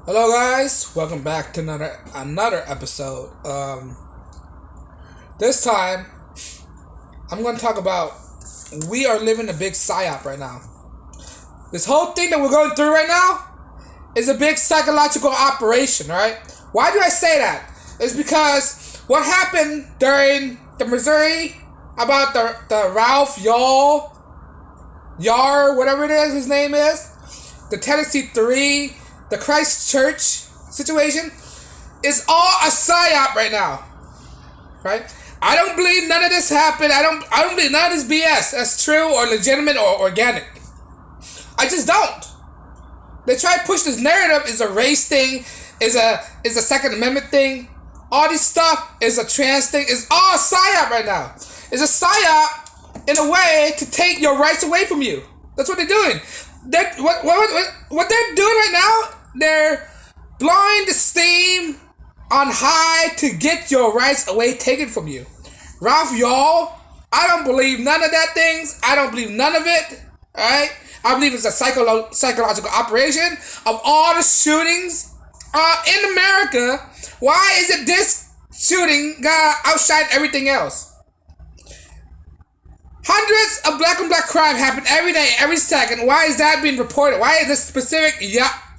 Hello, guys. Welcome back to another episode. This time I'm going to talk about we are living a big psyop right now. This whole thing that we're going through right now is a big psychological operation, right? Why do I say that? It's because what happened during the Missouri about the Ralph Yarl, whatever it is, his name is, the Tennessee 3, the Christchurch situation, is all a psyop right now, right? I don't believe none of this happened. I don't believe none of this BS that's true or legitimate or organic. I just don't. They try to push this narrative is a race thing, is a Second Amendment thing. All this stuff is a trans thing. It's all a psyop right now. It's a psyop in a way to take your rights away from you. That's what they're doing. What they're doing right now, they're blowing the steam on high to get your rights away taken from you. Ralph Yarl, I don't believe none of that things. I don't believe none of it. Alright? I believe it's a psychological operation of all the shootings in America. Why is it this shooting got outshine everything else? Hundreds of black on black crime happen every day, every second. Why is that being reported? Why is this specific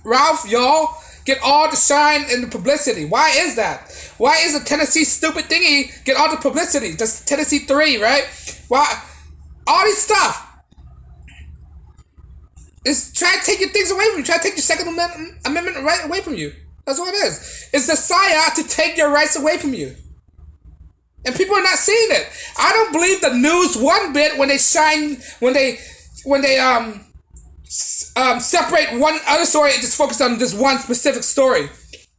Ralph Yarl get all the shine and the publicity? Why is that? Why is the Tennessee stupid thingy get all the publicity? The Tennessee 3, right? Why? All this stuff. It's trying to take your things away from you. Trying to take your Second Amendment right away from you. That's what it is. It's the psyop to take your rights away from you. And people are not seeing it. I don't believe the news one bit when they separate one other story and just focus on this one specific story.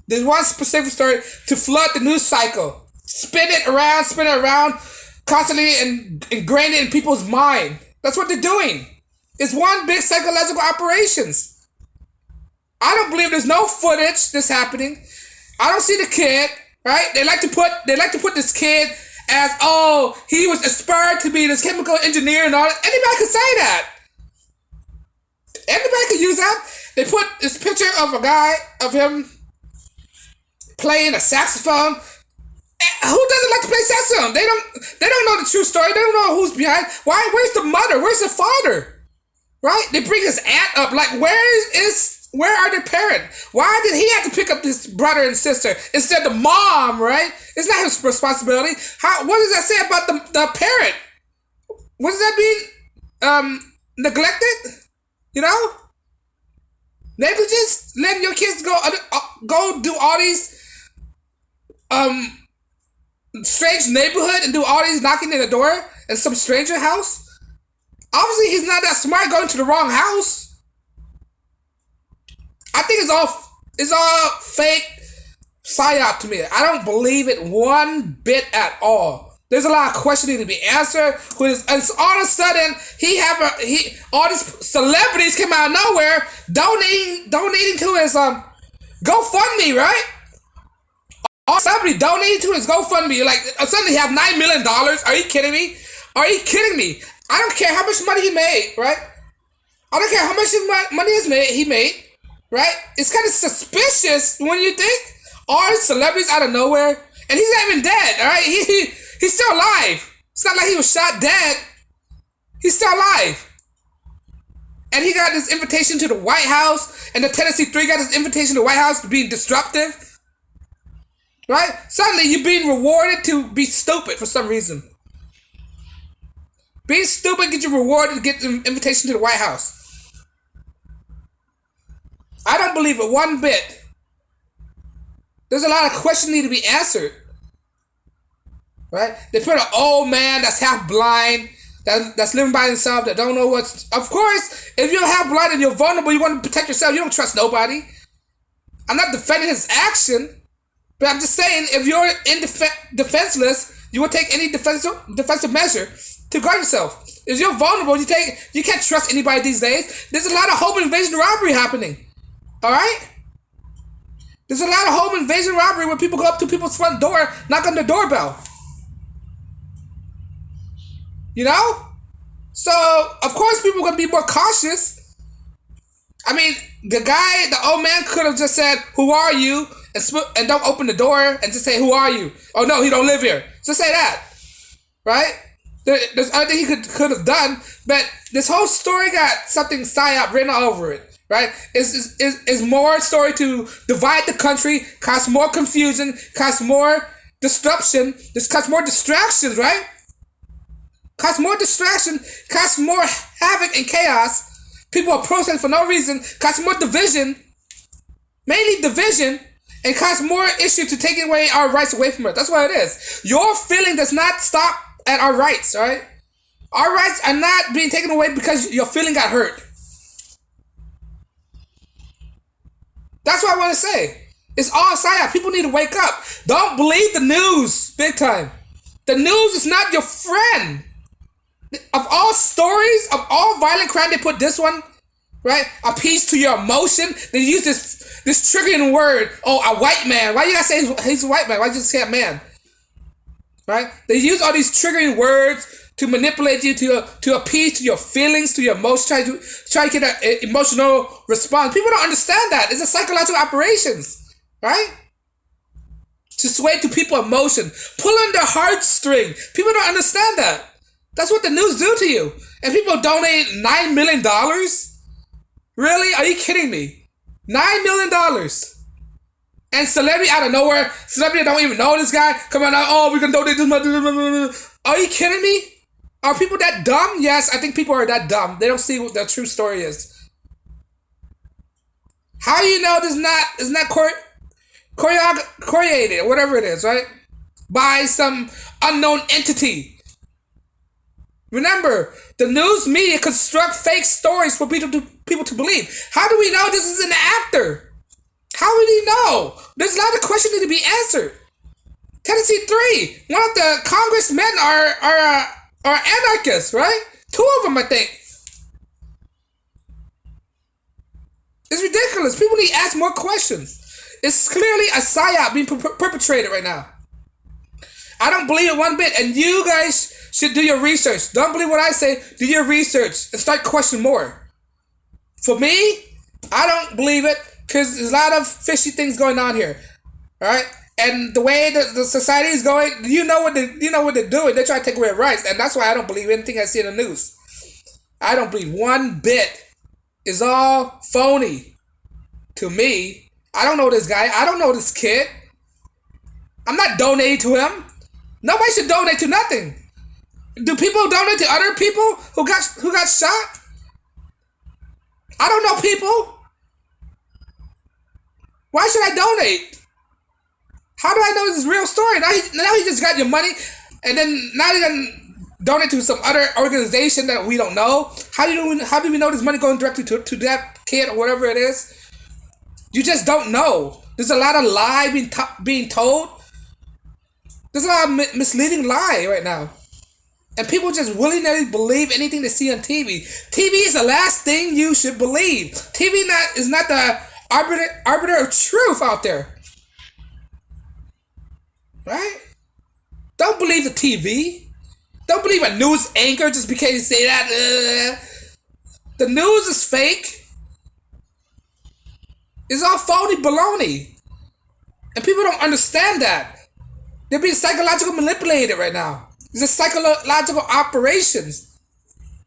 There's one specific story to flood the news cycle. Spin it around, constantly and ingrain it in people's mind. That's what they're doing. It's one big psychological operations. I don't believe there's no footage that's happening. I don't see the kid, right? They like to put this kid as, oh, he was inspired to be this chemical engineer and all that. Anybody could say that. Anybody could use that. They put this picture of a guy, of him playing a saxophone. Who doesn't like to play saxophone? They don't know the true story. They don't know who's behind. Why? Where's the mother? Where's the father? Right? They bring his aunt up. Like, where are their parents? Why did he have to pick up this brother and sister instead of the mom, right? It's not his responsibility. What does that say about the parent? What does that mean? Neglected? You know? Negligence? Letting your kids go do all these strange neighborhood and do all these knocking in the door in some stranger house? Obviously, he's not that smart going to the wrong house. I think it's all fake psyop to me. I don't believe it one bit at all. There's a lot of questioning to be answered. And all of a sudden, all these celebrities came out of nowhere donating to his GoFundMe, right? All celebrities donating to his GoFundMe. Like, suddenly he have $9 million. Are you kidding me? Are you kidding me? I don't care how much money he made, right? I don't care how much money he made, right? It's kind of suspicious when you think all celebrities out of nowhere, and he's not even dead, all right? He's still alive. It's not like he was shot dead. He's still alive. And he got this invitation to the White House, and the Tennessee 3 got this invitation to the White House to be disruptive, right? Suddenly you're being rewarded to be stupid for some reason. Being stupid gets you rewarded to get an invitation to the White House. I don't believe it one bit. There's a lot of questions need to be answered. Right? They put an old man that's half blind, that's living by himself, that don't know what's... Of course, if you're half blind and you're vulnerable, you want to protect yourself, you don't trust nobody. I'm not defending his action, but I'm just saying, if you're defenseless, you will take any defensive measure to guard yourself. If you're vulnerable, you can't trust anybody these days. There's a lot of home invasion robbery happening. Alright? There's a lot of home invasion robbery where people go up to people's front door, knock on their doorbell. You know? So, of course, people are going to be more cautious. I mean, the old man could have just said, "Who are you?" and don't open the door and just say, "Who are you?" Oh no, he don't live here. Just say that, right? There's other thing he could have done, but this whole story got something psyop written all over it, right? Is more story to divide the country, cause more confusion, cause more disruption, cause more distractions, right? Cause more distraction, cause more havoc and chaos. People are protesting for no reason, cause more division, mainly division, and cause more issue to taking away our rights away from us. That's what it is. Your feeling does not stop at our rights, right? Our rights are not being taken away because your feeling got hurt. That's what I want to say. It's all psyop. People need to wake up. Don't believe the news, big time. The news is not your friend. Of all stories, of all violent crime, they put this one, right? Appease to your emotion. They use this triggering word. Oh, a white man. Why you gotta say he's a white man? Why you just say a man? Right? They use all these triggering words to manipulate you, to appease to your feelings, to your emotions, try to get an emotional response. People don't understand that. It's a psychological operations, right? To sway to people's emotion, pulling their heartstring. People don't understand that. That's what the news do to you. And people donate $9 million? Really? Are you kidding me? $9 million. And celebrity out of nowhere, celebrity don't even know this guy, come on out, oh, we're gonna donate this much. Are you kidding me? Are people that dumb? Yes, I think people are that dumb. They don't see what the true story is. How do you know this is not created, or whatever it is, right? By some unknown entity. Remember, the news media construct fake stories for people to believe. How do we know this is an actor? How would he know? There's a lot of questions need to be answered. Tennessee 3, one of the congressmen are anarchists, right? 2 of them, I think. It's ridiculous. People need to ask more questions. It's clearly a psyop being perpetrated right now. I don't believe it one bit, and you guys should do your research. Don't believe what I say. Do your research and start questioning more. For me, I don't believe it because there's a lot of fishy things going on here. All right, and the way the society is going, you know what they're doing. They're trying to take away rights, and that's why I don't believe anything I see in the news. I don't believe one bit. It's all phony to me. I don't know this guy. I don't know this kid. I'm not donating to him. Nobody should donate to nothing. Do people donate to other people who got shot? I don't know people. Why should I donate? How do I know this is a real story? Now he just got your money, and then now he done donate to some other organization that we don't know. How do we know this money going directly to that kid or whatever it is? You just don't know. There's a lot of lie being told. There's a lot of misleading lie right now. And people just willy-nilly believe anything they see on TV. TV is the last thing you should believe. TV is not the arbiter of truth out there. Right? Don't believe the TV. Don't believe a news anchor just because you say that. The news is fake. It's all phony baloney. And people don't understand that. They're being psychologically manipulated right now. It's a psychological operations.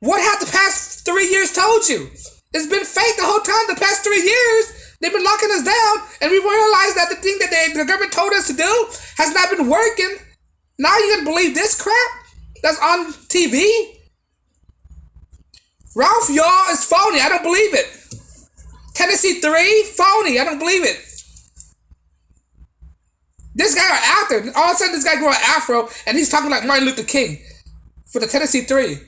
What have the past 3 years told you? It's been fake the whole time. The past 3 years, they've been locking us down, and we realize that the thing that the government told us to do has not been working. Now you're gonna believe this crap that's on TV? Ralph Yarl is phony. I don't believe it. Tennessee 3, phony. I don't believe it. This guy an actor. All of a sudden, this guy grew an afro, and he's talking like Martin Luther King for the Tennessee 3.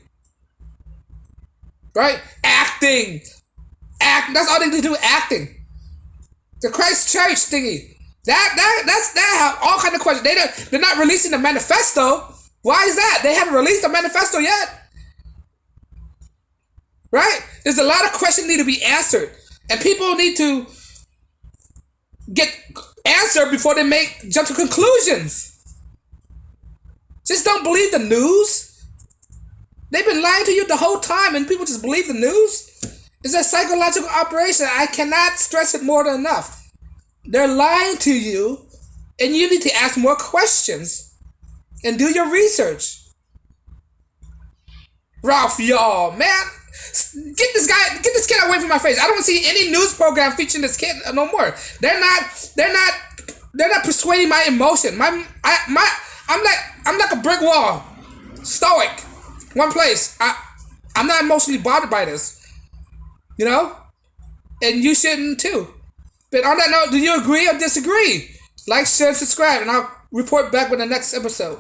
Right? Acting. That's all they do, acting. The Christ Church thingy. That have all kind of questions. They're not releasing the manifesto. Why is that? They haven't released the manifesto yet. Right? There's a lot of questions need to be answered, and people need to get answered before they jump to conclusions. Just don't believe the news. They've been lying to you the whole time, and people just believe the news. It's a psychological operation. I cannot stress it more than enough. They're lying to you, and you need to ask more questions and do your research. Ralph Yarl, man, get this kid away from my face. I don't see any news program featuring this kid no more. They're not persuading my emotion. I'm like a brick wall, stoic, one place. I'm not emotionally bothered by this, you know, and you shouldn't too. But on that note, do you agree or disagree? Like, share, and subscribe, and I'll report back with the next episode.